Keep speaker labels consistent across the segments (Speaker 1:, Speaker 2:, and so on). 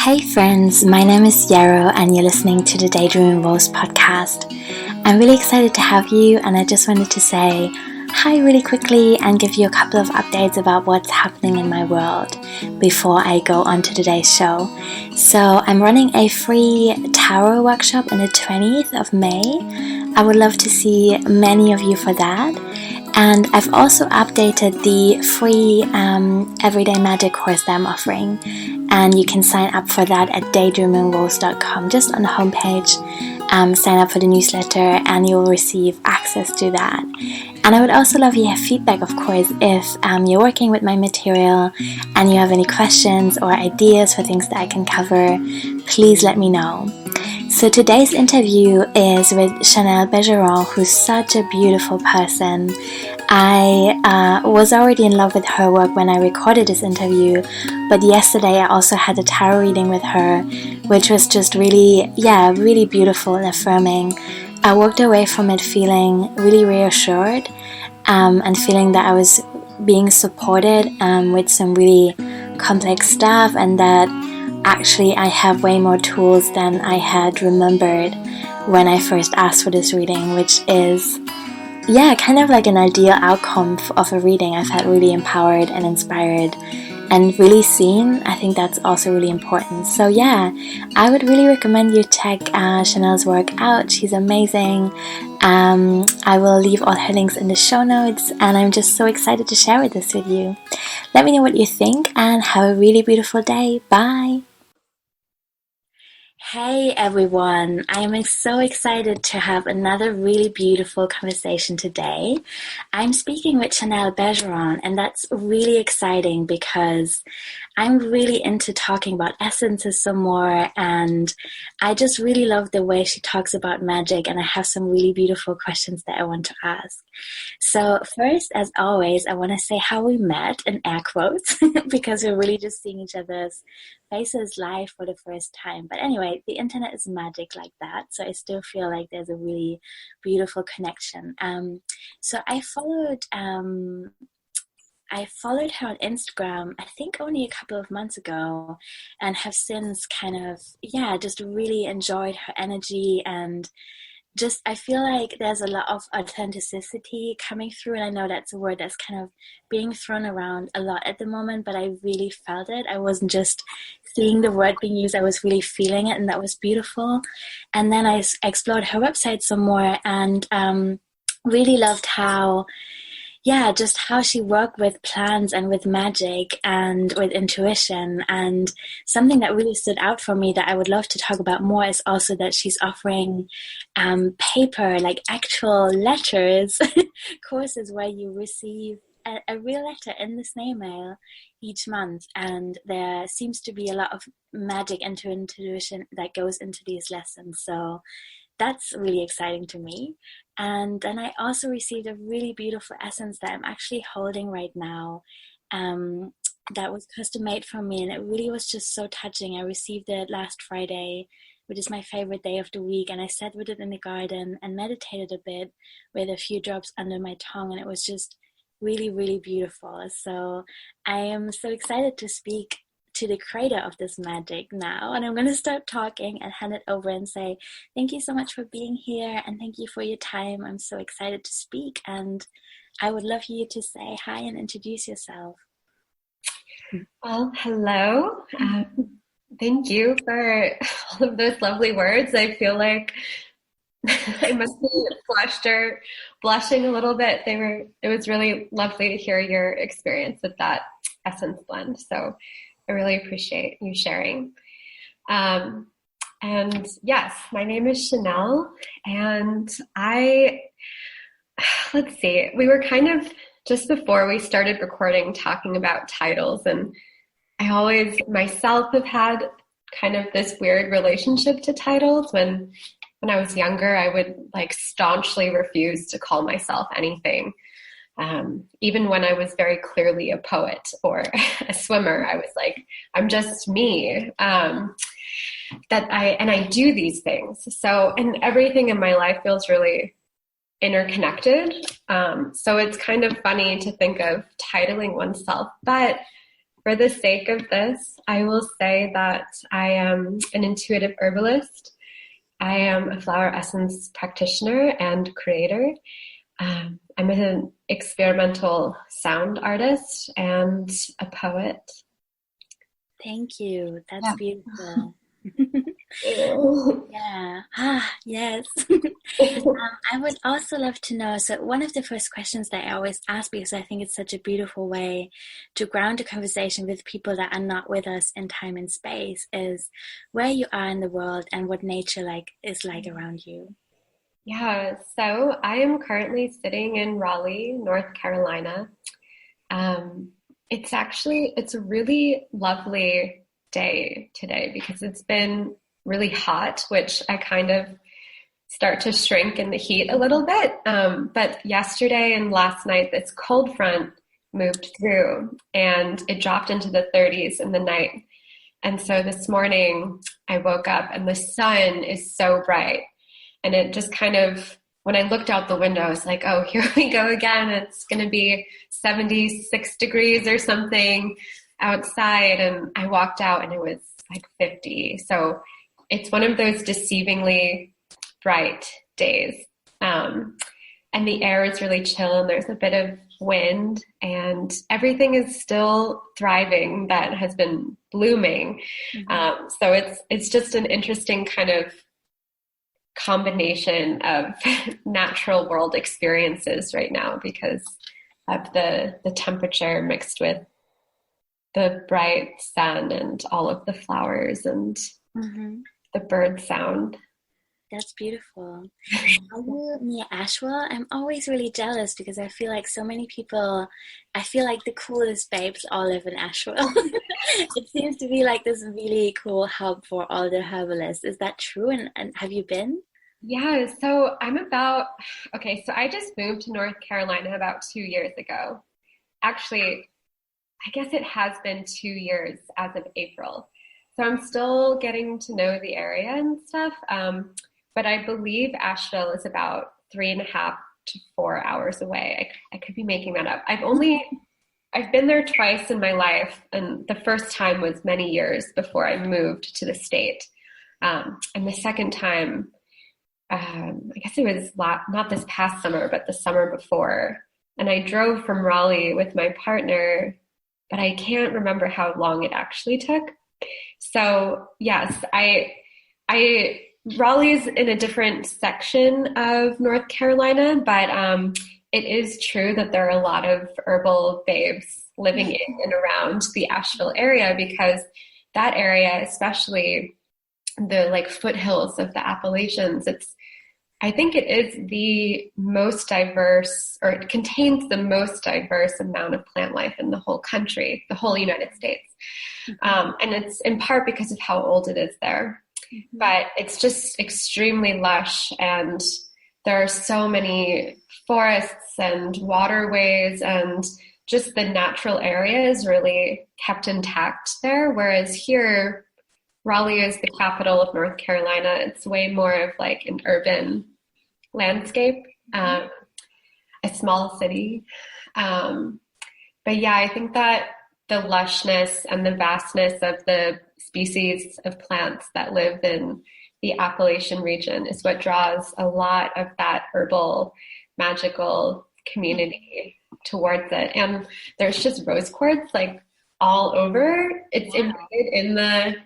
Speaker 1: Hey friends, my name is Youre and you're listening to the Dreambabes podcast. I'm really excited to have you, and I just wanted to say hi really quickly and give you a couple of updates about what's happening in my world before I go on to today's show. So I'm running a free tarot workshop on the 20th of May. I would love to see many of you for that. And I've also updated the free Everyday Magic course that I'm offering. And you can sign up for that at daydreamingrose.com, just on the homepage. Sign up for the newsletter and you'll receive access to that. And I would also love your feedback, of course, if you're working with my material and you have any questions or ideas for things that I can cover, please let me know. So today's interview is with Chanelle Bergeron, who's such a beautiful person. I was already in love with her work when I recorded this interview, but yesterday I also had a tarot reading with her, which was just really beautiful and affirming. I walked away from it feeling really reassured and feeling that I was being supported with some really complex stuff, and that actually I have way more tools than I had remembered when I first asked for this reading, which is kind of like an ideal outcome of a reading. I felt really empowered and inspired and really seen. I think that's also really important. So I would really recommend you check Chanelle's work out. She's amazing. I will leave all her links in the show notes, and I'm just so excited to share this with you. Let me know what you think and have a really beautiful day. Bye. Hey everyone, I am so excited to have another really beautiful conversation today. I'm speaking with Chanelle Bergeron, and that's really exciting because I'm really into talking about essences some more, and I just really love the way she talks about magic, and I have some really beautiful questions that I want to ask. So first, as always, I want to say how we met in air quotes because we're really just seeing each other's faces live for the first time. But anyway, the internet is magic like that, so I still feel like there's a really beautiful connection. So I followed her on Instagram, I think only a couple of months ago, and have since kind of just really enjoyed her energy, and just I feel like there's a lot of authenticity coming through, and I know that's a word that's kind of being thrown around a lot at the moment, but I really felt it. I wasn't just seeing the word being used, I was really feeling it, and that was beautiful. And then I explored her website some more, and really loved how she worked with plants and with magic and with intuition. And something that really stood out for me that I would love to talk about more is also that she's offering paper, like actual letters, courses where you receive a real letter in the snail mail each month. And there seems to be a lot of magic and intuition that goes into these lessons. So that's really exciting to me. And then I also received a really beautiful essence that I'm actually holding right now, that was custom made for me, and it really was just so touching. I received it last Friday, which is my favorite day of the week, and I sat with it in the garden and meditated a bit with a few drops under my tongue, and it was just really, really beautiful. So I am so excited to speak to the creator of this magic now, and I'm going to start talking and hand it over and say thank you so much for being here, and thank you for your time. I'm so excited to speak, and I would love you to say hi and introduce yourself.
Speaker 2: Well, hello. Thank you for all of those lovely words. I feel like I must be flushed or blushing a little bit. It was really lovely to hear your experience with that essence blend. So I really appreciate you sharing. And yes, my name is Chanelle, and let's see, we were kind of just before we started recording talking about titles, and I always myself have had kind of this weird relationship to titles. When I was younger, I would like staunchly refuse to call myself anything. Even when I was very clearly a poet or a swimmer, I was like, I'm just me. I do these things. So, and everything in my life feels really interconnected. So it's kind of funny to think of titling oneself, but for the sake of this, I will say that I am an intuitive herbalist. I am a flower essence practitioner and creator. I'm an experimental sound artist and a poet.
Speaker 1: Thank you. That's beautiful. Yeah. Yes. I would also love to know, so one of the first questions that I always ask, because I think it's such a beautiful way to ground a conversation with people that are not with us in time and space, is where you are in the world and what nature is like around you.
Speaker 2: Yeah, so I am currently sitting in Raleigh, North Carolina. It's a really lovely day today because it's been really hot, which I kind of start to shrink in the heat a little bit. But yesterday and last night, this cold front moved through and it dropped into the 30s in the night. And so this morning I woke up and the sun is so bright. And it just kind of, when I looked out the window, I was like, oh, here we go again. It's going to be 76 degrees or something outside. And I walked out and it was like 50. So it's one of those deceivingly bright days. And the air is really chill and there's a bit of wind and everything is still thriving that has been blooming. So it's just an interesting kind of combination of natural world experiences right now because of the temperature mixed with the bright sun and all of the flowers and the bird sound.
Speaker 1: That's beautiful. Are you near Asheville? I'm always really jealous because I feel like so many people, I feel like the coolest babes all live in Asheville. It seems to be like this really cool hub for all the herbalists. Is that true? And have you been?
Speaker 2: Yeah, so so I just moved to North Carolina about 2 years ago. Actually, I guess it has been 2 years as of April. So I'm still getting to know the area and stuff. But I believe Asheville is about 3.5 to 4 hours away. I could be making that up. I've been there twice in my life, and the first time was many years before I moved to the state. And the second time, I guess it was not this past summer, but the summer before. And I drove from Raleigh with my partner, but I can't remember how long it actually took. So yes, Raleigh's in a different section of North Carolina, but it is true that there are a lot of herbal babes living in and around the Asheville area because that area, especially the foothills of the Appalachians, I think it is the most diverse, or it contains the most diverse amount of plant life in the whole country, the whole United States. And it's in part because of how old it is there. But it's just extremely lush and there are so many forests and waterways and just the natural area is really kept intact there. Whereas here, Raleigh is the capital of North Carolina. It's way more of an urban landscape, a small city. But yeah, I think that the lushness and the vastness of the species of plants that live in the Appalachian region is what draws a lot of that herbal, magical community towards it. And there's just rose quartz all over. It's embedded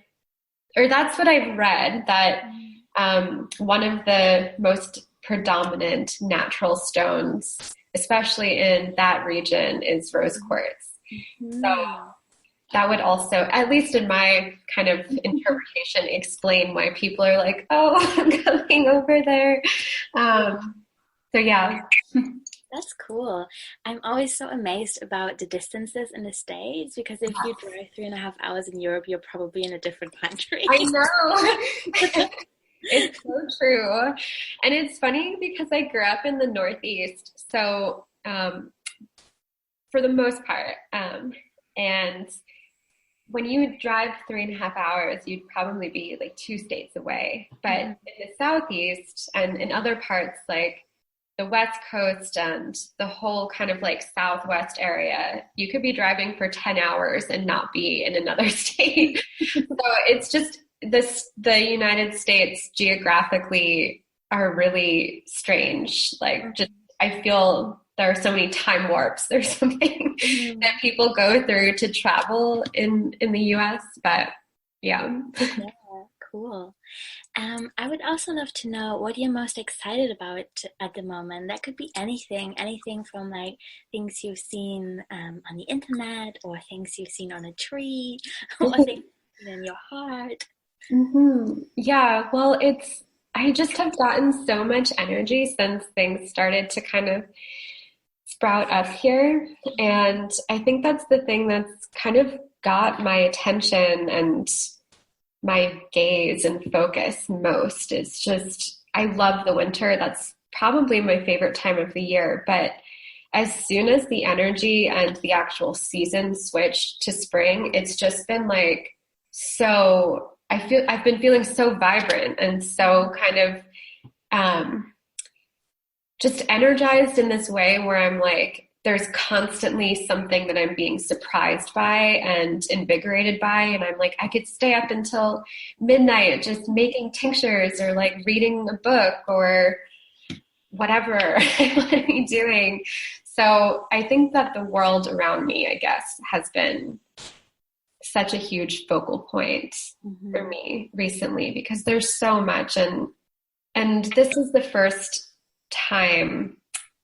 Speaker 2: that's what I've read, that one of the most predominant natural stones, especially in that region, is rose quartz. So that would also, at least in my kind of interpretation, explain why people are like, oh, I'm going over there. So yeah.
Speaker 1: That's cool. I'm always so amazed about the distances in the States because if you drive 3.5 hours in Europe, you're probably in a different country.
Speaker 2: I know. It's so true. And it's funny because I grew up in the Northeast. So for the most part, and when you drive 3.5 hours, you'd probably be 2 states away. But in the Southeast and in other parts the West Coast and the whole kind of like Southwest area, you could be driving for 10 hours and not be in another state. So it's just the United States geographically are really strange. Like, just, I feel there are so many time warps. There's something that people go through to travel in the US, but yeah.
Speaker 1: Yeah, cool. I would also love to know what you're most excited about at the moment. That could be anything from like things you've seen on the internet, or things you've seen on a tree, or things in your heart.
Speaker 2: Yeah, well, I just have gotten so much energy since things started to kind of sprout up here. And I think that's the thing that's kind of got my attention and my gaze and focus most. Is just, I love the winter. That's probably my favorite time of the year. But as soon as the energy and the actual season switched to spring, it's just been like, so I've been feeling so vibrant and so kind of just energized in this way where I'm like, there's constantly something that I'm being surprised by and invigorated by. And I'm like, I could stay up until midnight just making tinctures or like reading a book or whatever I want to be doing. So I think that the world around me, I guess, has been such a huge focal point for me recently, because there's so much. And this is the first time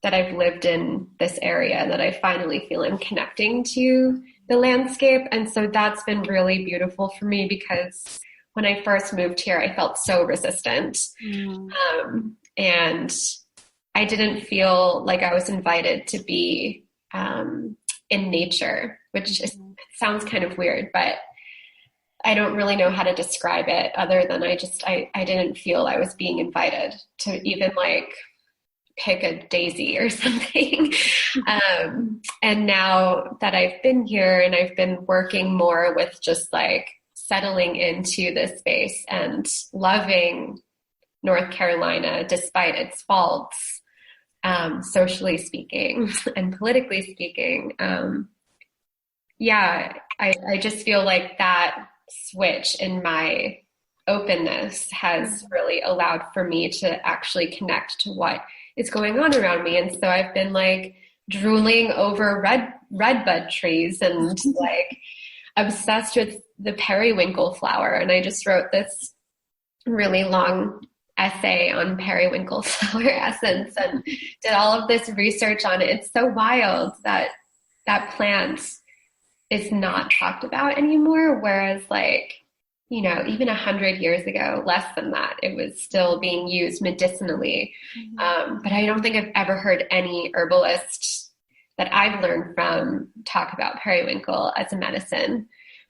Speaker 2: that I've lived in this area that I finally feel I'm connecting to the landscape. And so that's been really beautiful for me, because when I first moved here, I felt so resistant. And I didn't feel like I was invited to be in nature, which sounds kind of weird, but I don't really know how to describe it other than I didn't feel I was being invited to even like pick a daisy or something. And now that I've been here and I've been working more with just like settling into this space and loving North Carolina despite its faults, socially speaking and politically speaking, I just feel like that switch in my openness has really allowed for me to actually connect to what is going on around me. And so I've been like drooling over redbud trees and like obsessed with the periwinkle flower. And I just wrote this really long essay on periwinkle flower essence and did all of this research on it. It's so wild that that plant is not talked about anymore. Whereas like, you know, even 100 years ago, less than that, it was still being used medicinally. But I don't think I've ever heard any herbalist that I've learned from talk about periwinkle as a medicine.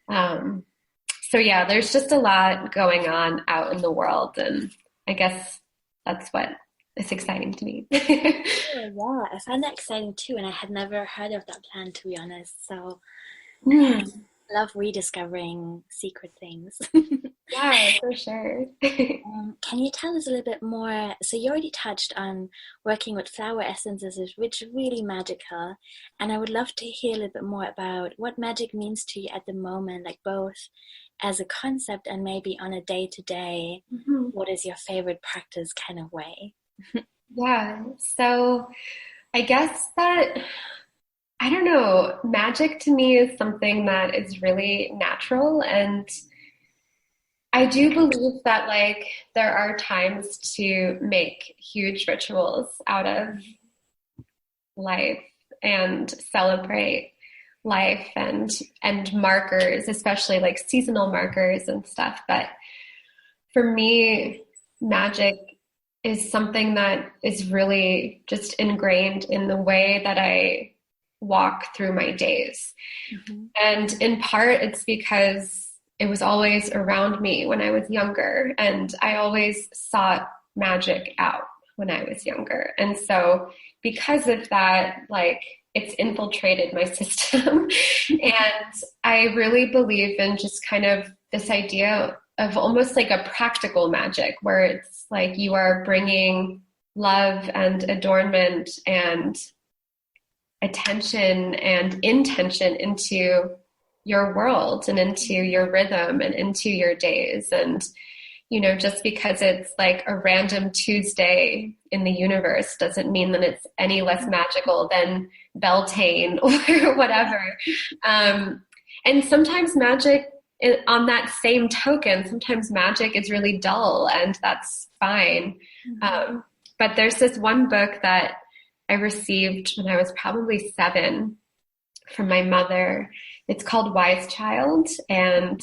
Speaker 2: So yeah, there's just a lot going on out in the world. And I guess that's what is exciting to me.
Speaker 1: Yeah, I find that exciting too. And I had never heard of that plant, to be honest. So I love rediscovering secret things.
Speaker 2: Yeah, for sure.
Speaker 1: Can you tell us a little bit more? So you already touched on working with flower essences, which is really magical. And I would love to hear a little bit more about what magic means to you at the moment, like both as a concept and maybe on a day-to-day. What is your favorite practice kind of way?
Speaker 2: Yeah, so I guess that, I don't know, magic to me is something that is really natural. And I do believe that like there are times to make huge rituals out of life and celebrate life and markers, especially like seasonal markers and stuff. But for me, magic is something that is really just ingrained in the way that I walk through my days. And in part, it's because it was always around me when I was younger, and I always sought magic out when I was younger. And so because of that, like, it's infiltrated my system. And I really believe in just kind of this idea of almost like a practical magic, where it's like you are bringing love and adornment and attention and intention into your world and into your rhythm and into your days. And, just because it's like a random Tuesday in the universe doesn't mean that it's any less magical than Beltane or whatever. And sometimes magic, on that same token, sometimes magic is really dull, and that's fine. But there's this one book that I received when I was probably 7 from my mother. It's called Wise Child, and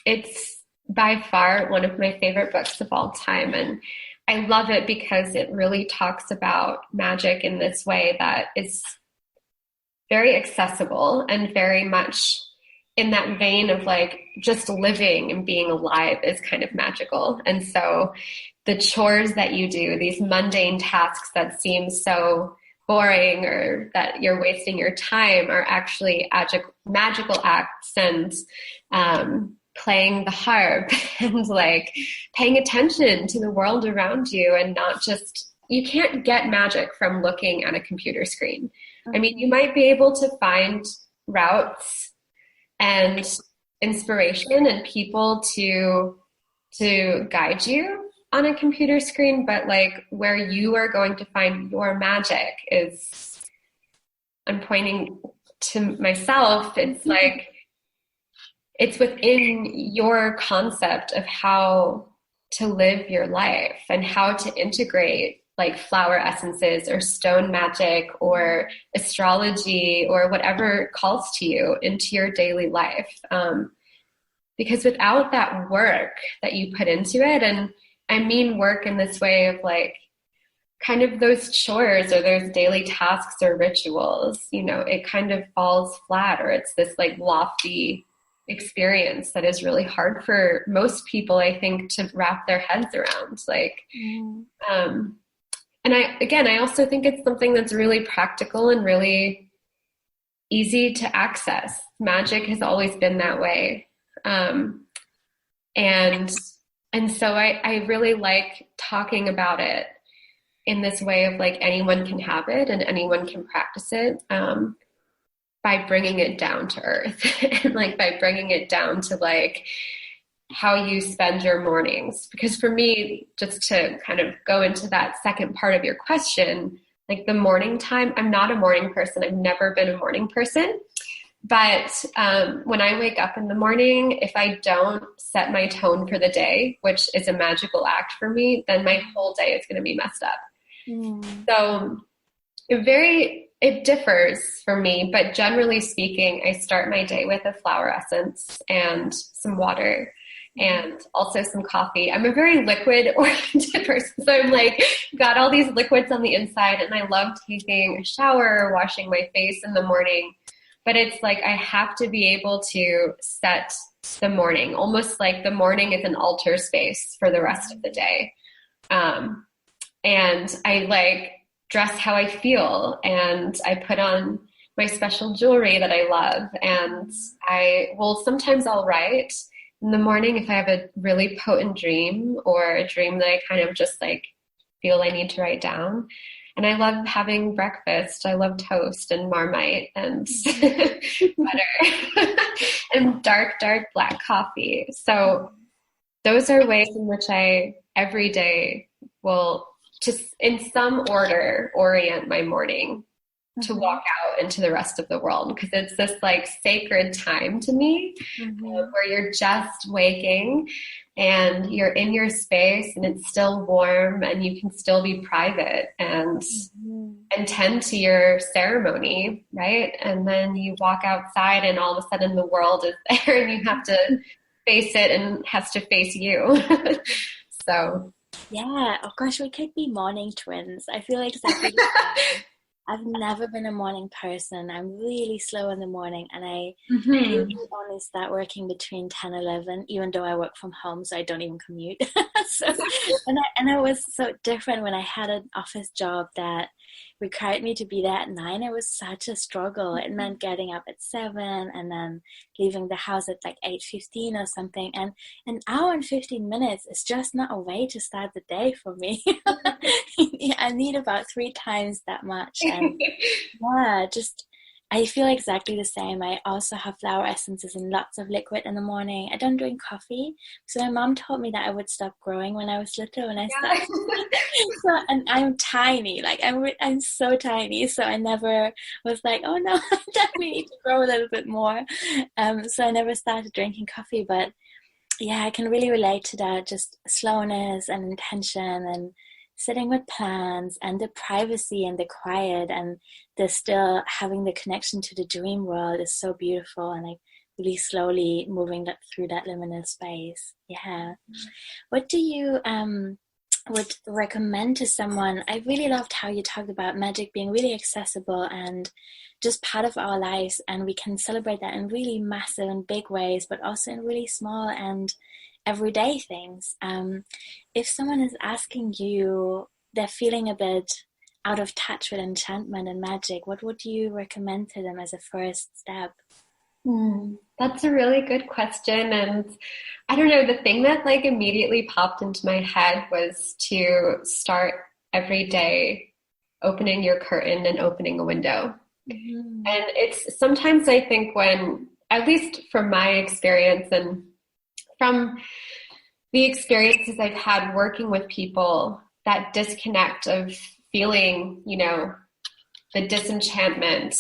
Speaker 2: it's by far one of my favorite books of all time. And I love it because it really talks about magic in this way that is very accessible and very much in that vein of like just living and being alive is kind of magical. And so the chores that you do, these mundane tasks that seem so boring or that you're wasting your time, are actually magical acts, and playing the harp and like paying attention to the world around you, and not just, you can't get magic from looking at a computer screen. I mean, you might be able to find routes and inspiration and people to guide you on a computer screen, but like where you are going to find your magic is, I'm pointing to myself, it's like, it's within your concept of how to live your life and how to integrate like flower essences or stone magic or astrology or whatever calls to you into your daily life. Because without that work that you put into it, and I mean work in this way of like kind of those chores or those daily tasks or rituals, it kind of falls flat, or it's this like lofty experience that is really hard for most people, I think, to wrap their heads around. Like, and I also think it's something that's really practical and really easy to access. Magic has always been that way. And so I really like talking about it in this way of like anyone can have it and anyone can practice it, by bringing it down to earth and like by bringing it down to like how you spend your mornings. Because for me, just to kind of go into that second part of your question, like the morning time, I'm not a morning person. I've never been a morning person. But when I wake up in the morning, if I don't set my tone for the day, which is a magical act for me, then my whole day is going to be messed up. So it differs for me, but generally speaking, I start my day with a flower essence and some water and also some coffee. I'm a very liquid-oriented person, so I'm like got all these liquids on the inside, and I love taking a shower or washing my face in the morning. But it's like I have to be able to set the morning, almost like the morning is an altar space for the rest of the day. And I like dress how I feel, and I put on my special jewelry that I love, and sometimes I'll write in the morning if I have a really potent dream or a dream that I kind of just like feel I need to write down. And I love having breakfast. I love toast and Marmite and butter and dark black coffee. So those are ways in which I every day will just in some order orient my morning to walk out into the rest of the world, because it's this like sacred time to me, where you're just waking and you're in your space and it's still warm and you can still be private and tend to your ceremony, right? And then you walk outside and all of a sudden the world is there and you have to face it and it has to face you. So
Speaker 1: yeah, of course, we could be morning twins. I feel like exactly I've never been a morning person. I'm really slow in the morning, and I usually only start working between 10 and 11, even though I work from home, so I don't even commute. And it was so different when I had an office job that required me to be there at 9, it was such a struggle. It meant getting up at 7 and then leaving the house at like 8:15 or something. And an hour and 15 minutes is just not a way to start the day for me. I need about 3 times that much. And yeah, I feel exactly the same. I also have flower essences and lots of liquid in the morning. I don't drink coffee. So my mom told me that I would stop growing when I was little when I started. So, and I'm tiny, like I'm so tiny. So I never was like, oh no, I definitely need to grow a little bit more. So I never started drinking coffee. But yeah, I can really relate to that, just slowness and intention and sitting with plants and the privacy and the quiet and the still having the connection to the dream world is so beautiful, and like really slowly moving through that liminal space. Yeah. What do you would recommend to someone? I really loved how you talked about magic being really accessible and just part of our lives, and we can celebrate that in really massive and big ways, but also in really small and everyday things. If someone is asking you, they're feeling a bit out of touch with enchantment and magic, what would you recommend to them as a first step?
Speaker 2: That's a really good question. And I don't know, the thing that like immediately popped into my head was to start every day opening your curtain and opening a window. And it's sometimes I think when, at least from my experience and from the experiences I've had working with people, that disconnect of feeling, you know, the disenchantment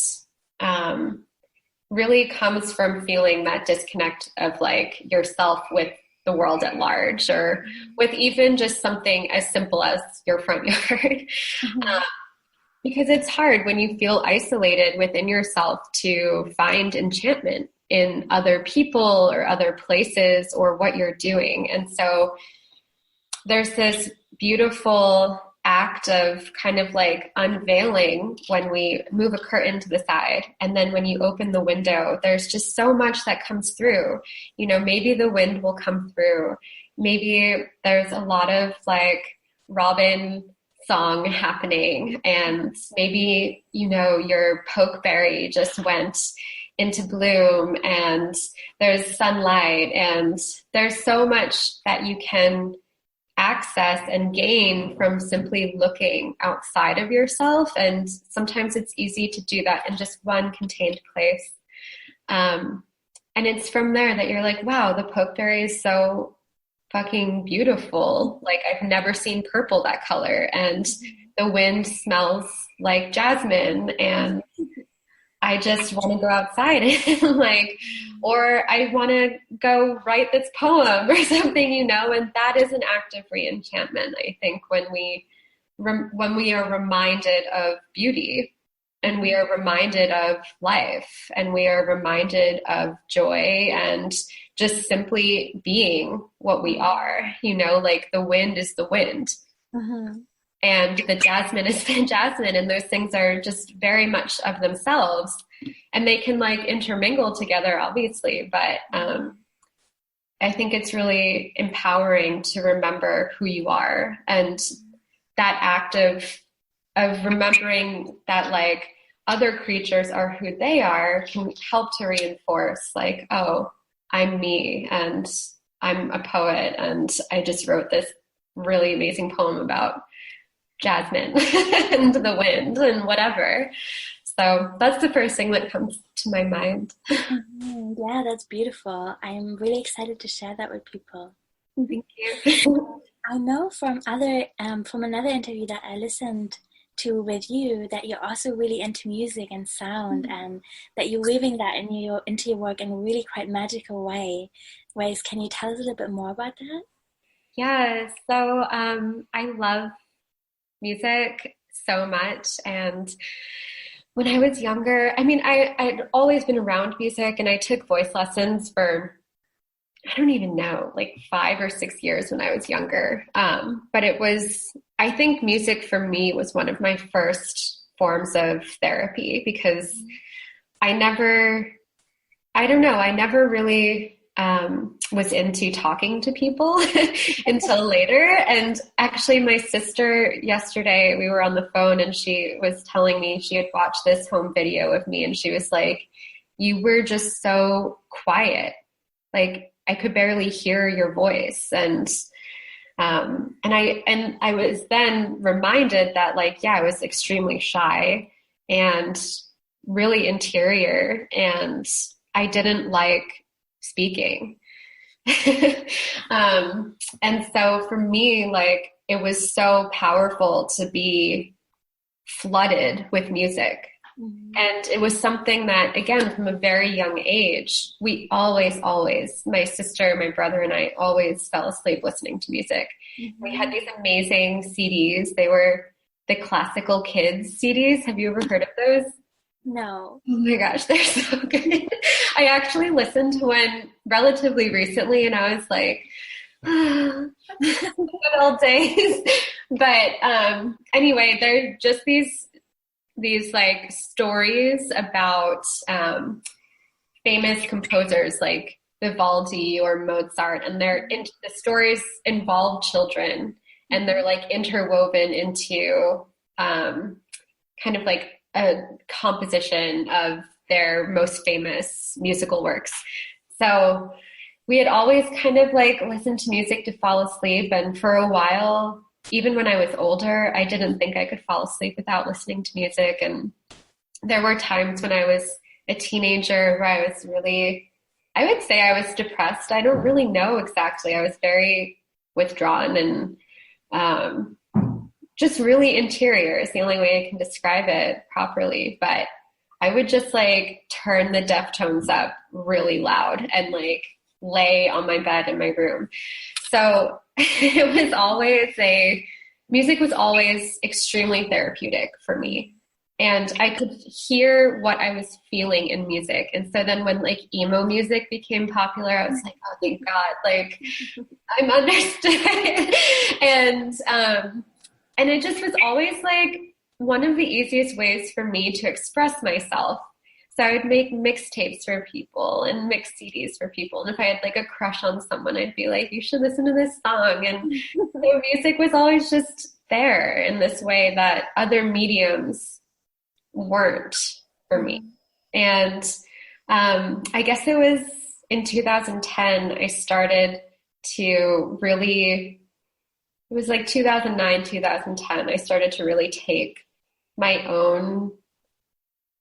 Speaker 2: really comes from feeling that disconnect of like yourself with the world at large, or with even just something as simple as your front yard. Because it's hard when you feel isolated within yourself to find enchantment in other people or other places or what you're doing. And so there's this beautiful act of kind of like unveiling when we move a curtain to the side. And then when you open the window, there's just so much that comes through. You know, maybe the wind will come through. Maybe there's a lot of like robin song happening, and maybe, you know, your pokeberry just went into bloom, and there's sunlight, and there's so much that you can access and gain from simply looking outside of yourself. And sometimes it's easy to do that in just one contained place. And it's from there that you're like, wow, the pokeberry is so fucking beautiful. Like, I've never seen purple that color, and the wind smells like jasmine, and I just want to go outside and like, or I want to go write this poem or something, you know. And that is an act of re-enchantment, I think, when we are reminded of beauty, and we are reminded of life, and we are reminded of joy, and just simply being what we are, you know, like the wind is the wind. And the jasmine is the jasmine, and those things are just very much of themselves, and they can like intermingle together, obviously. But I think it's really empowering to remember who you are, and that act of remembering that like other creatures are who they are can help to reinforce like, oh, I'm me, and I'm a poet, and I just wrote this really amazing poem about jasmine and the wind and whatever. So that's the first thing that comes to my mind.
Speaker 1: Yeah, that's beautiful. I'm really excited to share that with people.
Speaker 2: Thank you.
Speaker 1: I know from another interview that I listened to with you that you're also really into music and sound, and that you're weaving that into your work in a really quite magical ways. Can you tell us a little bit more about that?
Speaker 2: Yeah, so I love music so much, and when I was younger, I mean, I'd always been around music, and I took voice lessons for, I don't even know, like 5 or 6 years when I was younger. But it was, I think music for me was one of my first forms of therapy, because I never really was into talking to people until later. And actually my sister yesterday, we were on the phone and she was telling me she had watched this home video of me and she was like, you were just so quiet. Like I could barely hear your voice. And I was then reminded that like, yeah, I was extremely shy and really interior and I didn't like speaking. And so for me, like, it was so powerful to be flooded with music. Mm-hmm. And it was something that, again, from a very young age, we always, my sister, my brother, and I always fell asleep listening to music. Mm-hmm. We had these amazing CDs. They were the Classical Kids CDs. Have you ever heard of those?
Speaker 1: No.
Speaker 2: Oh my gosh, they're so good. I actually listened to one relatively recently and I was like, good old days. But anyway, they're just these like stories about famous composers like Vivaldi or Mozart, and the stories involve children and they're like interwoven into kind of like a composition of their most famous musical works. So we had always kind of like listened to music to fall asleep. And for a while, even when I was older, I didn't think I could fall asleep without listening to music. And there were times when I was a teenager where I was really, I would say I was depressed. I don't really know exactly. I was very withdrawn and just really interior is the only way I can describe it properly. But I would just like turn the Deftones up really loud and like lay on my bed in my room. So music was always extremely therapeutic for me. And I could hear what I was feeling in music. And so then when like emo music became popular, I was like, oh, thank God, like I'm understood. And it just was always like one of the easiest ways for me to express myself. So I would make mixtapes for people and mix CDs for people. And if I had like a crush on someone, I'd be like, you should listen to this song. And so music was always just there in this way that other mediums weren't for me. And I guess it was in 2010, I started to really, it was like 2009, 2010, I started to really take my own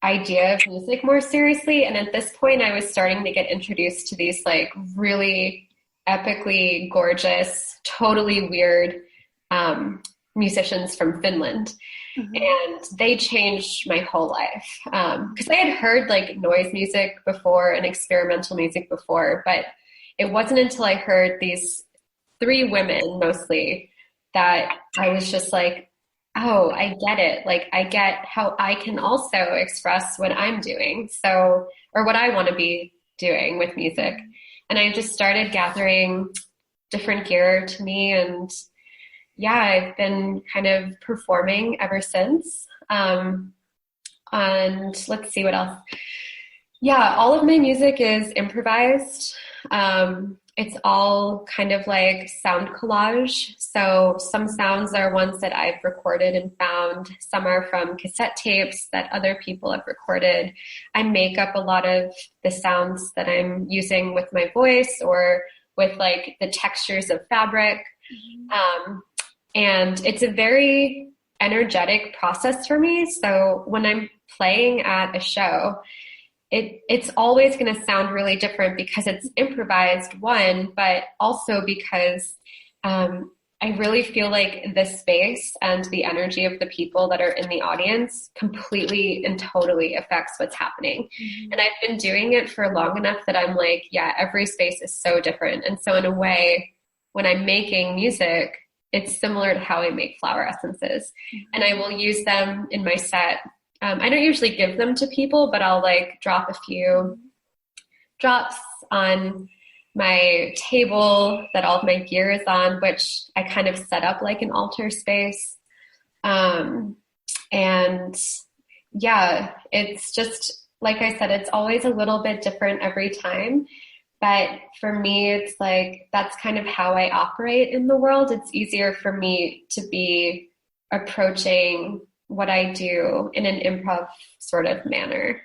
Speaker 2: idea of music more seriously. And at this point, I was starting to get introduced to these like really epically gorgeous, totally weird musicians from Finland. Mm-hmm. And they changed my whole life. Because I had heard like noise music before and experimental music before, but it wasn't until I heard these three women mostly that I was just like, oh, I get it. Like I get how I can also express what I'm doing. So, or what I want to be doing with music. And I just started gathering different gear to me. And yeah, I've been kind of performing ever since. And let's see what else. Yeah, all of my music is improvised. It's all kind of like sound collage. So some sounds are ones that I've recorded and found. Some are from cassette tapes that other people have recorded. I make up a lot of the sounds that I'm using with my voice or with like the textures of fabric. Mm-hmm. And it's a very energetic process for me. So when I'm playing at a show, it's always going to sound really different because it's improvised, one, but also because I really feel like the space and the energy of the people that are in the audience completely and totally affects what's happening. Mm-hmm. And I've been doing it for long enough that I'm like, yeah, every space is so different. And so in a way, when I'm making music, it's similar to how I make flower essences. Mm-hmm. And I will use them in my set. I don't usually give them to people, but I'll like drop a few drops on my table that all of my gear is on, which I kind of set up like an altar space. And yeah, it's just, like I said, it's always a little bit different every time, But for me, it's like, that's kind of how I operate in the world. It's easier for me to be approaching what I do in an improv sort of manner.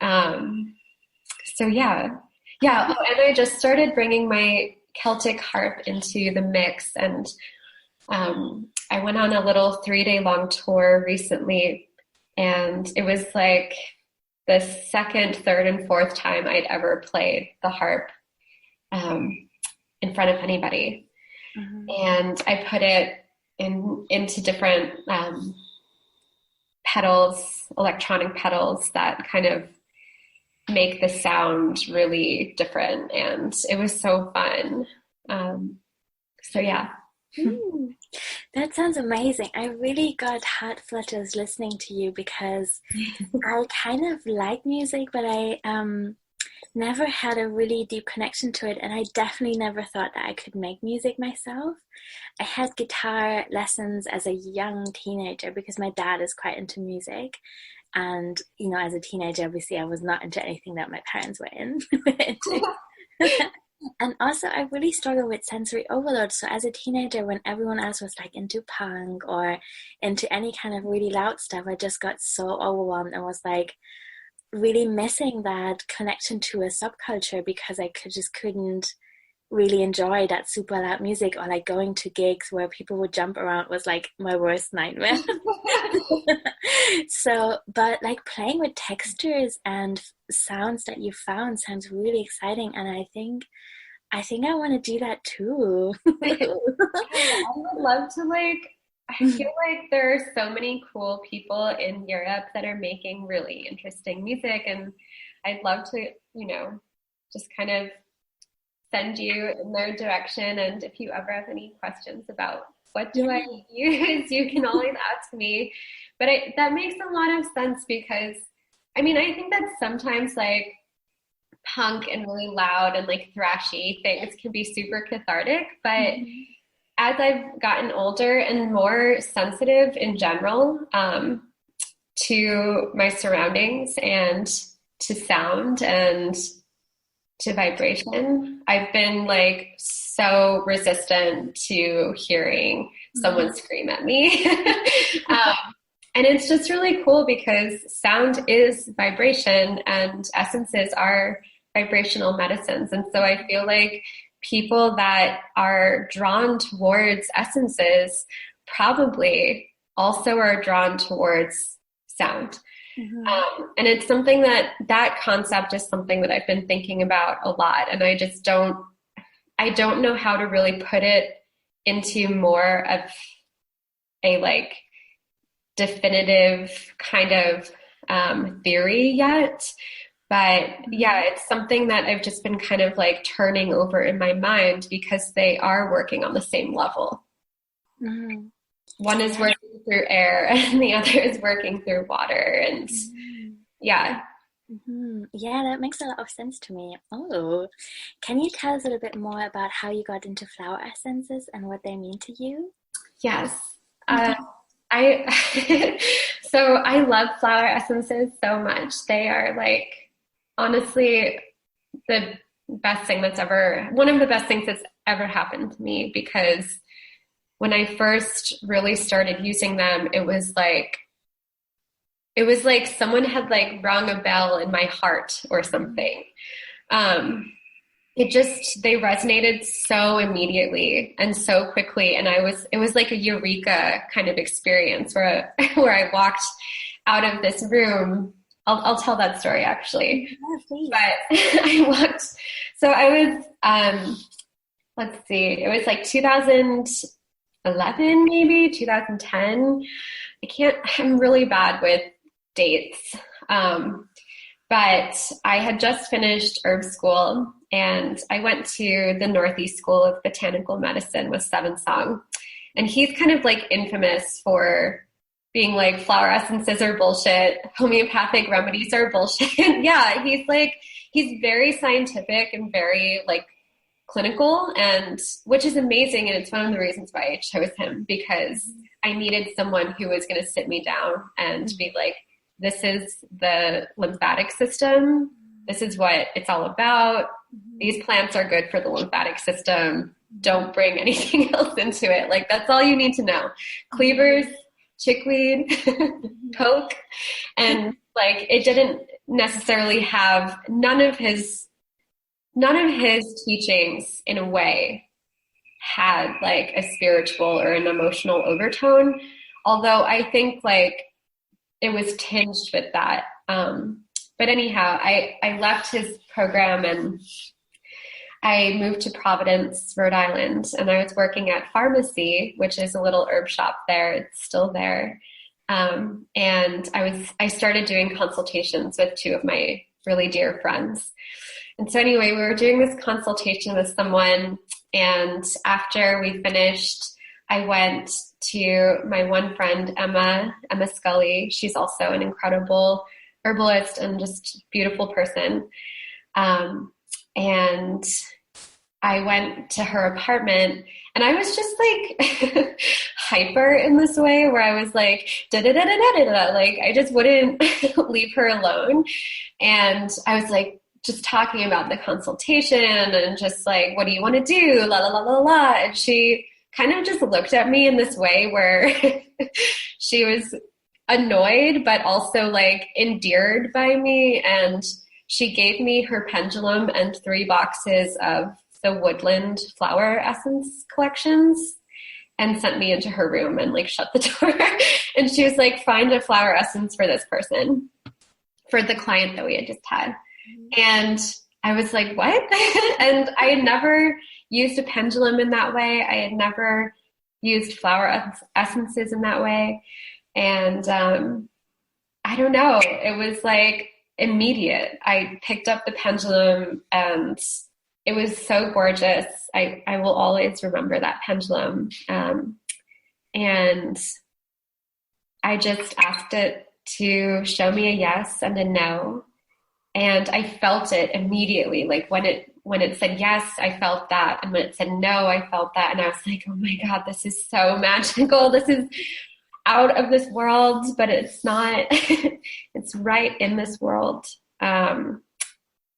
Speaker 2: So yeah. Yeah. Oh, and I just started bringing my Celtic harp into the mix, and I went on a little 3-day long tour recently, and it was like the second, third, and fourth time I'd ever played the harp in front of anybody. Mm-hmm. And I put it into different pedals, electronic pedals that kind of make the sound really different. And it was so fun. So yeah.
Speaker 1: That sounds amazing. I really got heart flutters listening to you, because I kind of like music, but I never had a really deep connection to it, and I definitely never thought that I could make music myself. I had guitar lessons as a young teenager because my dad is quite into music, and as a teenager, obviously I was not into anything that my parents were into. And also I really struggled with sensory overload. So as a teenager, when everyone else was like into punk or into any kind of really loud stuff, I just got so overwhelmed and was like really missing that connection to a subculture, because I couldn't really enjoy that super loud music, or like going to gigs where people would jump around was like my worst nightmare. So, but like playing with textures and sounds that you found sounds really exciting, and I think I want to do that too.
Speaker 2: I would love to I feel like there are so many cool people in Europe that are making really interesting music, and I'd love to, just kind of send you in their direction. And if you ever have any questions about what do I use, you can always ask me. But that makes a lot of sense, because I think that sometimes like punk and really loud and like thrashy things can be super cathartic, but as I've gotten older and more sensitive in general to my surroundings and to sound and to vibration, I've been like so resistant to hearing someone scream at me. And it's just really cool, because sound is vibration and essences are vibrational medicines. And so I feel like people that are drawn towards essences probably also are drawn towards sound. Mm-hmm. And it's something that concept is something that I've been thinking about a lot. And I don't know how to really put it into more of a like definitive kind of theory yet. But yeah, it's something that I've just been kind of like turning over in my mind, because they are working on the same level. Mm-hmm. One is working through air and the other is working through water. And yeah.
Speaker 1: Mm-hmm. Yeah, that makes a lot of sense to me. Oh, can you tell us a little bit more about how you got into flower essences and what they mean to you?
Speaker 2: Yes. So I love flower essences so much. They are like, honestly, one of the best things that's ever happened to me, because when I first really started using them, it was like someone had like rung a bell in my heart or something. They resonated so immediately and so quickly. And it was like a eureka kind of experience where I walked out of this room. I'll tell that story actually. But I was, let's see, it was like 2011, maybe 2010. I'm really bad with dates. But I had just finished herb school, and I went to the Northeast School of Botanical Medicine with Seven Song. And he's kind of like infamous for being like, flower essences are bullshit, homeopathic remedies are bullshit. Yeah, he's very scientific and very like clinical, and which is amazing. And it's one of the reasons why I chose him, because I needed someone who was going to sit me down and be like, this is the lymphatic system. This is what it's all about. these plants are good for the lymphatic system. Don't bring anything else into it. Like, that's all you need to know. Cleavers, chickweed, poke. And like, it didn't necessarily have none of his teachings in a way had like a spiritual or an emotional overtone. Although I think like it was tinged with that. But anyhow, I left his program and I moved to Providence, Rhode Island, and I was working at Pharmacy, which is a little herb shop there. It's still there. And I started doing consultations with two of my really dear friends. And so anyway, we were doing this consultation with someone, and after we finished, I went to my one friend, Emma Scully. She's also an incredible herbalist and just beautiful person. And I went to her apartment, and I was just like hyper in this way where I was like, da-da-da-da-da-da-da. Like, I just wouldn't leave her alone. And I was like, just talking about the consultation and just like, what do you want to do? La, la, la, la, la. And she kind of just looked at me in this way where she was annoyed, but also like endeared by me. And she gave me her pendulum and 3 boxes of the Woodland flower essence collections and sent me into her room and like shut the door. And she was like, find a flower essence for this person, for the client that we had just had. And I was like, what? And I had never used a pendulum in that way. I had never used flower essences in that way. And I don't know, it was like immediate. I picked up the pendulum and it was so gorgeous. I will always remember that pendulum. And I just asked it to show me a yes and a no. And I felt it immediately. Like when it said yes, I felt that. And when it said no, I felt that. And I was like, oh my God, this is so magical. This is out of this world, but it's not, it's right in this world. And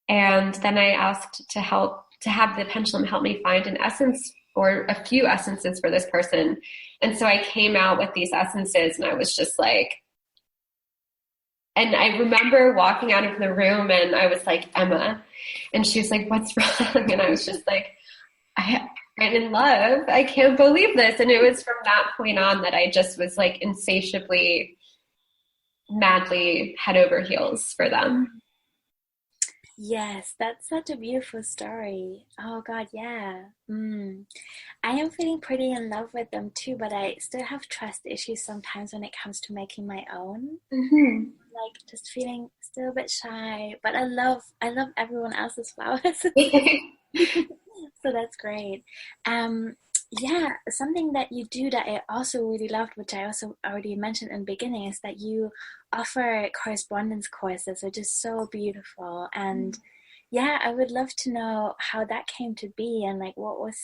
Speaker 2: then I asked to have the pendulum help me find an essence or a few essences for this person. And so I came out with these essences and I was just like, and I remember walking out of the room and I was like, Emma, and she was like, what's wrong? And I was just like, I'm in love. I can't believe this. And it was from that point on that I just was like insatiably, madly head over heels for them.
Speaker 1: Yes, that's such a beautiful story. Oh God, yeah. I am feeling pretty in love with them too, but I still have trust issues sometimes when it comes to making my own. Like just feeling still a bit shy, but I love everyone else's flowers. So that's great. Yeah, something that you do that I also really loved, which I also already mentioned in the beginning, is that you offer correspondence courses, which is so beautiful. And yeah, I would love to know how that came to be and like what was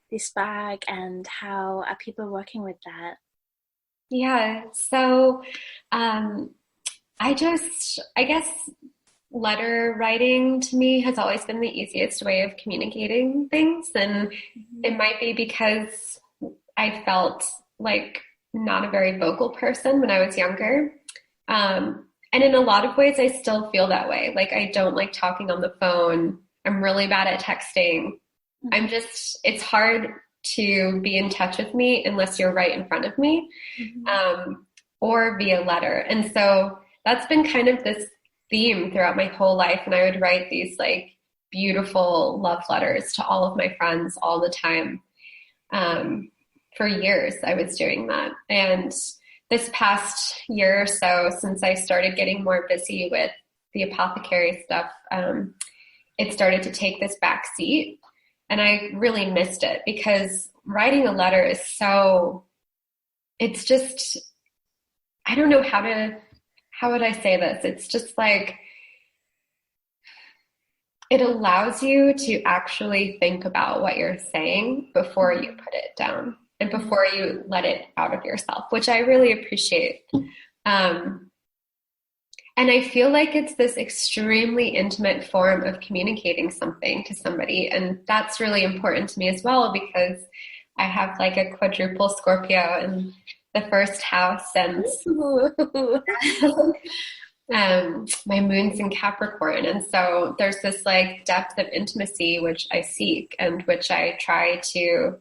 Speaker 1: the spark and how are people working with that?
Speaker 2: Yeah, so I guess letter writing to me has always been the easiest way of communicating things. And it might be because I felt like not a very vocal person when I was younger. And in a lot of ways, I still feel that way. Like I don't like talking on the phone. I'm really bad at texting. It's hard to be in touch with me unless you're right in front of me, or via letter. And so that's been kind of this theme throughout my whole life. And I would write these like beautiful love letters to all of my friends all the time. For years, I was doing that. And this past year or so, since I started getting more busy with the apothecary stuff, it started to take this back seat. And I really missed it because writing a letter is it's just, I don't know how would I say this? It's just like, it allows you to actually think about what you're saying before you put it down and before you let it out of yourself, which I really appreciate. And And I feel like it's this extremely intimate form of communicating something to somebody. And that's really important to me as well, because I have like a quadruple Scorpio in the first house, and my moon's in Capricorn. And so there's this like depth of intimacy, which I seek and which I try to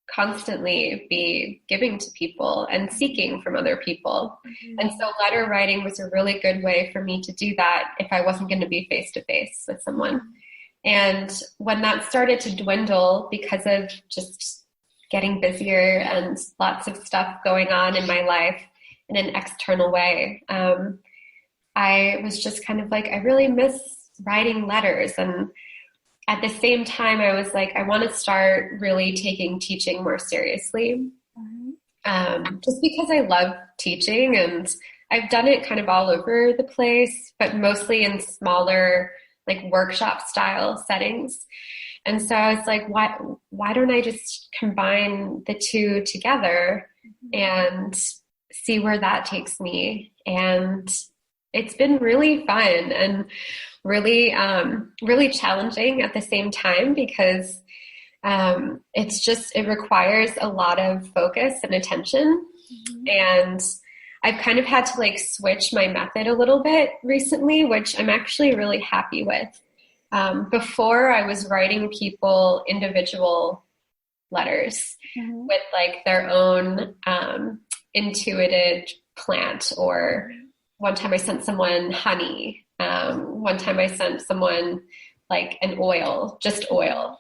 Speaker 2: constantly be giving to people and seeking from other people. Mm-hmm. And so letter writing was a really good way for me to do that if I wasn't going to be face to face with someone. And when that started to dwindle because of just getting busier and lots of stuff going on in my life in an external way, I was just kind of like, I really miss writing letters. And at the same time, I was like, I want to start really taking teaching more seriously. Mm-hmm. Just because I love teaching, and I've done it kind of all over the place, but mostly in smaller, like workshop style settings. And so I was like, why don't I just combine the two together and see where that takes me? And it's been really fun and really, really challenging at the same time, because it requires a lot of focus and attention. Mm-hmm. And I've kind of had to like switch my method a little bit recently, which I'm actually really happy with. Before I was writing people individual letters with like their own intuited plant, or one time I sent someone honey. One time I sent someone like an oil, just oil.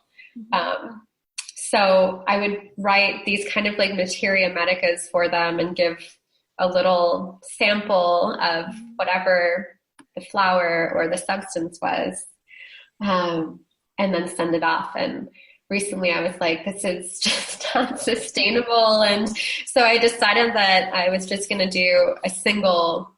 Speaker 2: So I would write these kind of like materia medicas for them and give a little sample of whatever the flower or the substance was, and then send it off. And recently I was like, this is just not sustainable. And so I decided that I was just going to do a single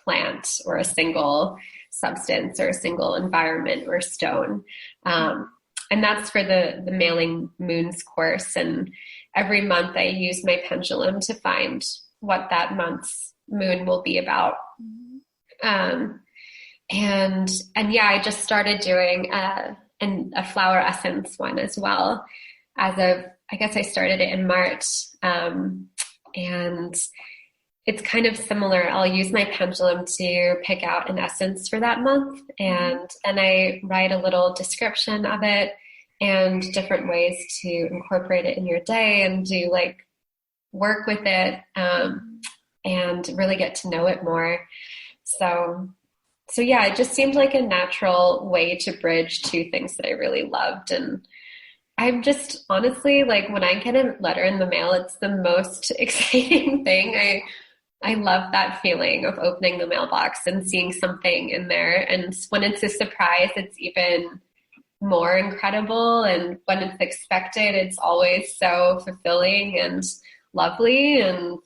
Speaker 2: plant or a single substance or a single environment or stone. And that's for the Mailing Moons course. And every month I use my pendulum to find what that month's moon will be about. And yeah, I just started doing a flower essence one as well. As of, I guess I started it in March. And it's kind of similar. I'll use my pendulum to pick out an essence for that month, and I write a little description of it and different ways to incorporate it in your day and do like work with it, and really get to know it more. So yeah, it just seemed like a natural way to bridge two things that I really loved. And I'm just honestly, like, when I get a letter in the mail, it's the most exciting thing. I love that feeling of opening the mailbox and seeing something in there. And when it's a surprise, it's even more incredible. And when it's expected, it's always so fulfilling and lovely. And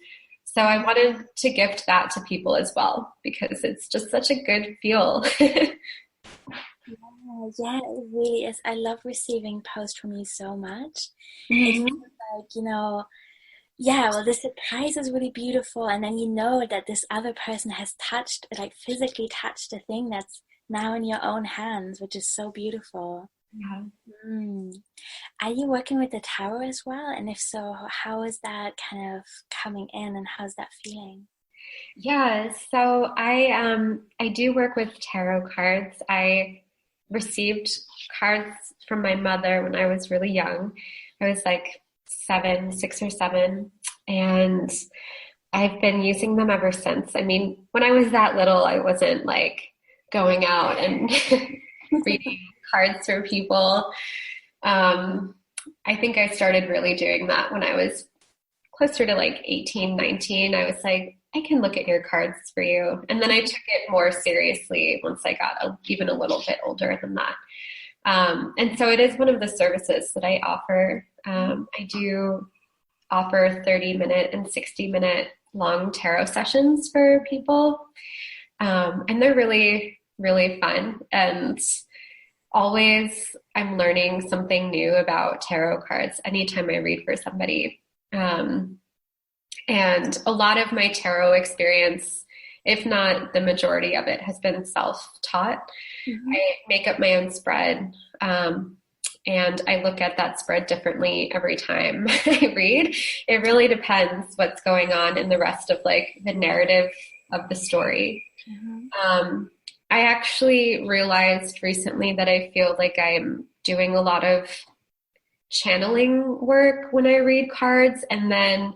Speaker 2: so I wanted to gift that to people as well, because it's just such a good feel.
Speaker 1: Yeah, it really is. I love receiving posts from you so much. It's like, yeah, well, the surprise is really beautiful, and then you know that this other person has touched, like physically touched a thing that's now in your own hands, which is so beautiful. Yeah. Are you working with the tarot as well? And if so, how is that kind of coming in, and how's that feeling?
Speaker 2: Yeah, so I do work with tarot cards. I received cards from my mother when I was really young. I was like 6 or 7, and I've been using them ever since. I mean, when I was that little, I wasn't like going out and reading cards for people. I think I started really doing that when I was closer to like 18, 19. I was like, I can look at your cards for you. And then I took it more seriously once I got even a little bit older than that. And so it is one of the services that I offer. I do offer 30-minute and 60-minute long tarot sessions for people. And they're really, really fun. And always I'm learning something new about tarot cards anytime I read for somebody. And a lot of my tarot experience if not the majority of it, has been self-taught. I make up my own spread. And I look at that spread differently every time I read. It really depends what's going on in the rest of like the narrative of the story. I actually realized recently that I feel like I'm doing a lot of channeling work when I read cards, and then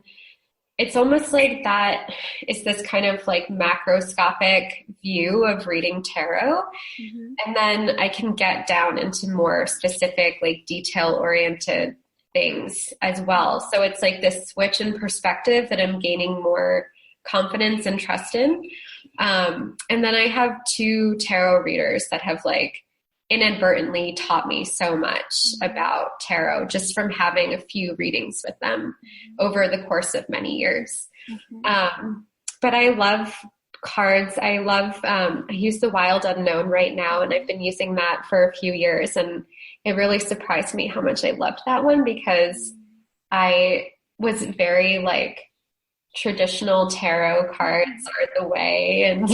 Speaker 2: it's almost like that is this kind of like macroscopic view of reading tarot. And then I can get down into more specific, like detail-oriented things as well. So it's like this switch in perspective that I'm gaining more confidence and trust in. And then I have 2 tarot readers that have like inadvertently taught me so much about tarot just from having a few readings with them over the course of many years. But I love cards. I use the Wild Unknown right now, and I've been using that for a few years, and it really surprised me how much I loved that one, because I was very like traditional tarot cards are the way, and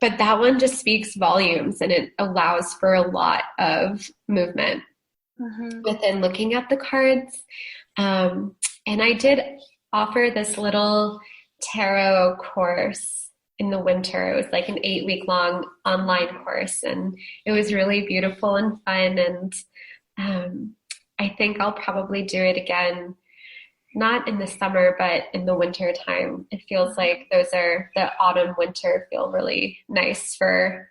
Speaker 2: but that one just speaks volumes, and it allows for a lot of movement within looking at the cards. And I did offer this little tarot course in the winter. It was like an 8-week long online course, and it was really beautiful and fun. And I think I'll probably do it again, not in the summer, but in the winter time. It feels like the autumn, winter feel really nice for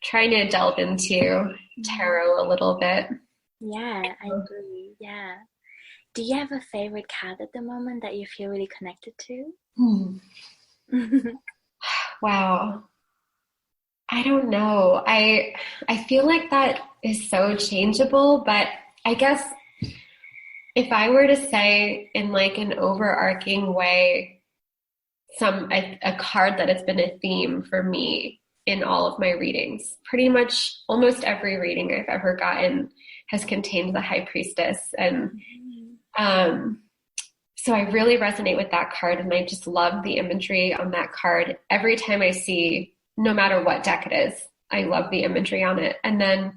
Speaker 2: trying to delve into tarot a little bit.
Speaker 1: Yeah, I agree. Yeah. Do you have a favorite card at the moment that you feel really connected to?
Speaker 2: Wow. I don't know. I feel like that is so changeable, but I guess if I were to say in like an overarching way, a card that has been a theme for me in all of my readings, pretty much almost every reading I've ever gotten has contained the High Priestess. And so I really resonate with that card, and I just love the imagery on that card. Every time I see, no matter what deck it is, I love the imagery on it. And then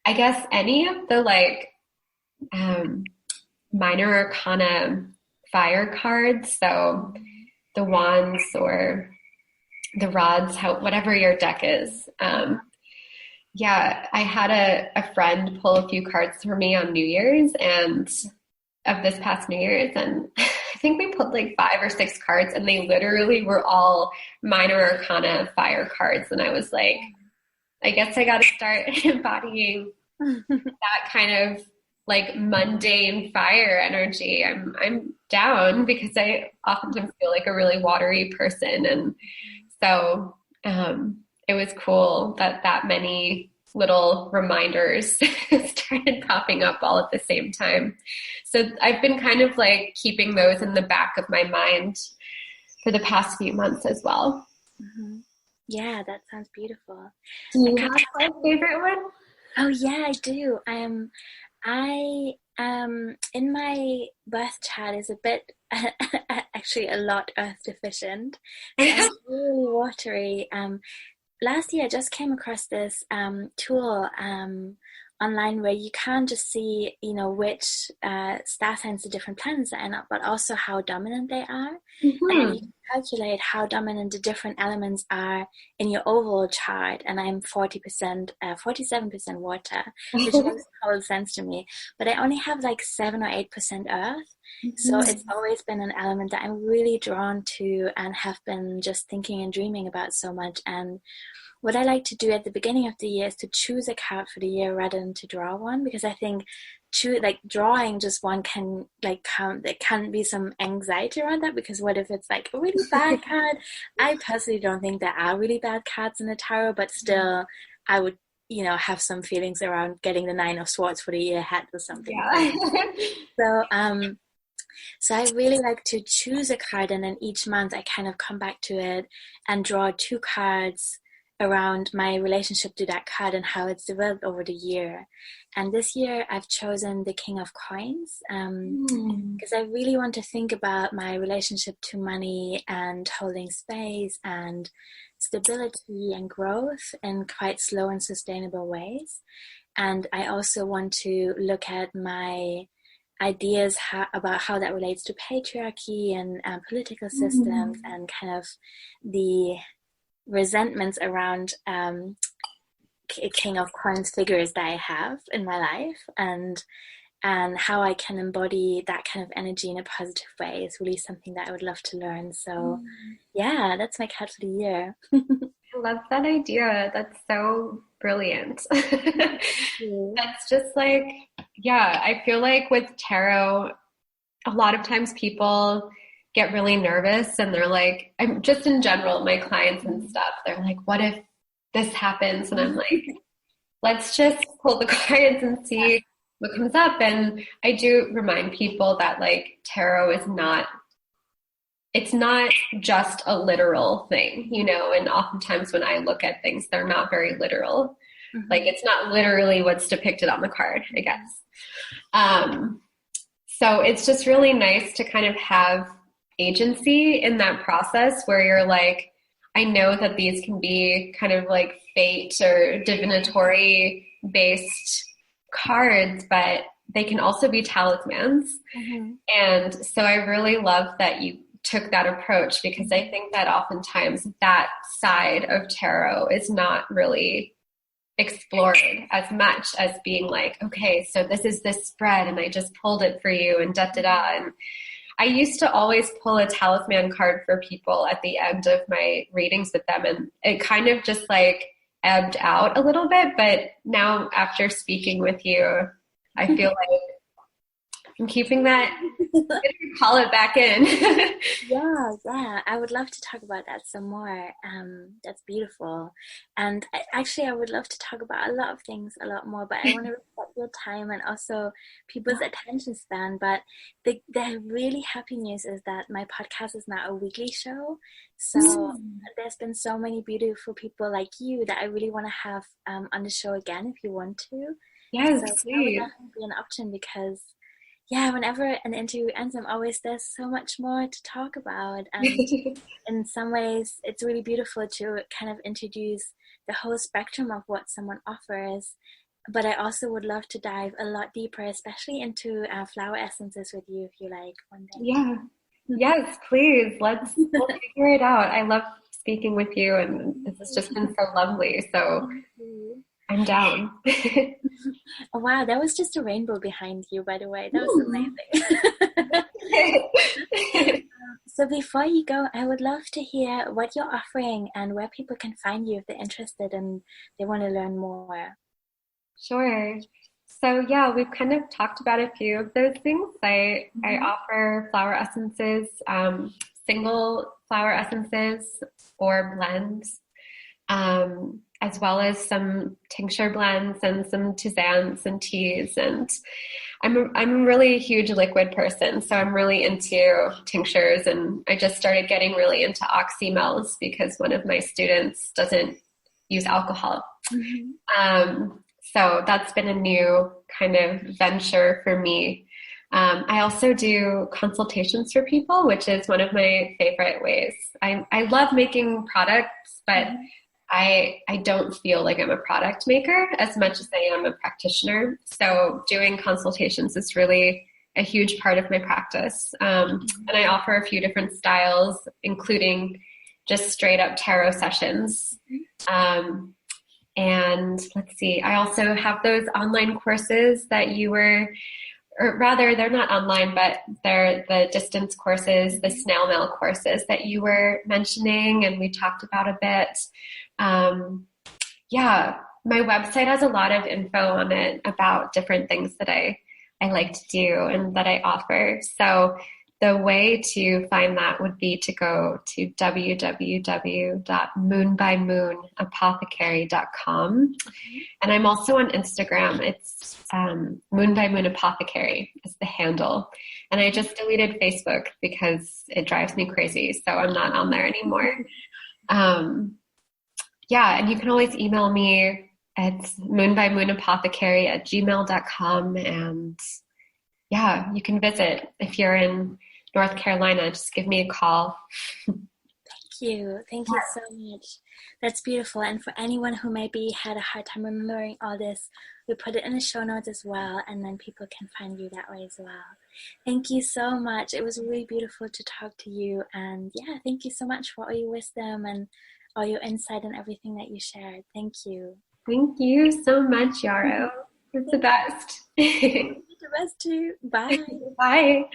Speaker 2: I guess any of the like minor arcana fire cards, so the wands or the rods, whatever your deck is. I had a friend pull a few cards for me on New Year's of this past New Year's, and I think we pulled like 5 or 6 cards, and they literally were all minor arcana fire cards. And I was like, I guess I got to start embodying that kind of like mundane fire energy. I'm down, because I oftentimes feel like a really watery person. And so it was cool that many little reminders started popping up all at the same time. So I've been kind of like keeping those in the back of my mind for the past few months as well.
Speaker 1: Yeah, that sounds beautiful.
Speaker 2: Do you have a favorite one?
Speaker 1: Oh yeah, I do. In my birth chart is a bit, actually a lot earth deficient. So I'm really watery. Last year I just came across this tool online where you can't just see, which star signs the different planets are in, but also how dominant they are. And you can calculate how dominant the different elements are in your overall chart. And I'm 47% water, which makes total sense to me. But I only have like 7 or 8% earth. So it's always been an element that I'm really drawn to and have been just thinking and dreaming about so much. And what I like to do at the beginning of the year is to choose a card for the year rather than to draw one, because I think drawing just one can there can be some anxiety around that, because what if it's like a really bad card? I personally don't think there are really bad cards in the tarot, but still I would have some feelings around getting the 9 of Swords for the year ahead or something. So I really like to choose a card, and then each month I kind of come back to it and draw 2 cards around my relationship to that card and how it's developed over the year. And this year I've chosen the King of Coins because I really want to think about my relationship to money and holding space and stability and growth in quite slow and sustainable ways. And I also want to look at my ideas about how that relates to patriarchy and political systems and kind of the resentments around King of Coins figures that I have in my life, and how I can embody that kind of energy in a positive way is really something that I would love to learn. So yeah, that's my card for the year.
Speaker 2: I love that idea. That's so brilliant. That's just like, yeah, I feel like with tarot, a lot of times people get really nervous and they're like, I'm just in general, my clients and stuff, they're like, what if this happens? And I'm like, let's just pull the cards and see what comes up. And I do remind people that like tarot is not, it's not just a literal thing, you know, and oftentimes when I look at things, they're not very literal. Like it's not literally what's depicted on the card, I guess. So it's just really nice to kind of have agency in that process where you're like, I know that these can be kind of like fate or divinatory based cards, but they can also be talismans. And so I really love that you took that approach, because I think that oftentimes that side of tarot is not really explored as much as being like, okay, so this is this spread and I just pulled it for you and da-da-da. And I used to always pull a talisman card for people at the end of my readings with them, and it kind of just like ebbed out a little bit. But now after speaking with you, I feel like I'm keeping that, call it back in.
Speaker 1: Yeah. I would love to talk about that some more. That's beautiful. And I would love to talk about a lot of things a lot more, but I want to respect your time and also people's attention span. But the really happy news is that my podcast is now a weekly show. So there's been so many beautiful people like you that I really want to have on the show again if you want to.
Speaker 2: Yes,
Speaker 1: so
Speaker 2: please.
Speaker 1: That would definitely be an option, because whenever an interview ends, there's so much more to talk about. And in some ways, it's really beautiful to kind of introduce the whole spectrum of what someone offers. But I also would love to dive a lot deeper, especially into flower essences with you, if you like, one day.
Speaker 2: Yeah. Yes, please. We'll figure it out. I love speaking with you, and this has just been so lovely. So I'm down.
Speaker 1: Oh, wow. That was just a rainbow behind you, by the way. That was amazing. So before you go, I would love to hear what you're offering and where people can find you if they're interested and they want to learn more.
Speaker 2: Sure. So yeah, we've kind of talked about a few of those things. I offer flower essences, single flower essences or blends, as well as some tincture blends and some tisanes and teas. And I'm a really huge liquid person, so I'm really into tinctures, and I just started getting really into oxymels because one of my students doesn't use alcohol. So that's been a new kind of venture for me. I also do consultations for people, which is one of my favorite ways. I love making products, but I don't feel like I'm a product maker as much as I am a practitioner. So doing consultations is really a huge part of my practice. And I offer a few different styles, including just straight up tarot sessions. And let's see, I also have those online courses that or rather they're not online, but they're the distance courses, the snail mail courses that you were mentioning and we talked about a bit. My website has a lot of info on it about different things that I like to do and that I offer. So the way to find that would be to go to www.moonbymoonapothecary.com. And I'm also on Instagram. It's Moon by Moon Apothecary is the handle. And I just deleted Facebook because it drives me crazy. So I'm not on there anymore. yeah, and you can always email me. It's moonbymoonapothecary@gmail.com. And yeah, you can visit if you're in North Carolina. Just give me a call.
Speaker 1: Thank you so much. That's beautiful. And for anyone who maybe had a hard time remembering all this, we put it in the show notes as well, and then people can find you that way as well. Thank you so much. It was really beautiful to talk to you, and yeah, thank you so much for all your wisdom and all your insight and everything that you shared. Thank you.
Speaker 2: Thank you so much, Yarrow. You're the best.
Speaker 1: You're the best too. Bye.
Speaker 2: Bye.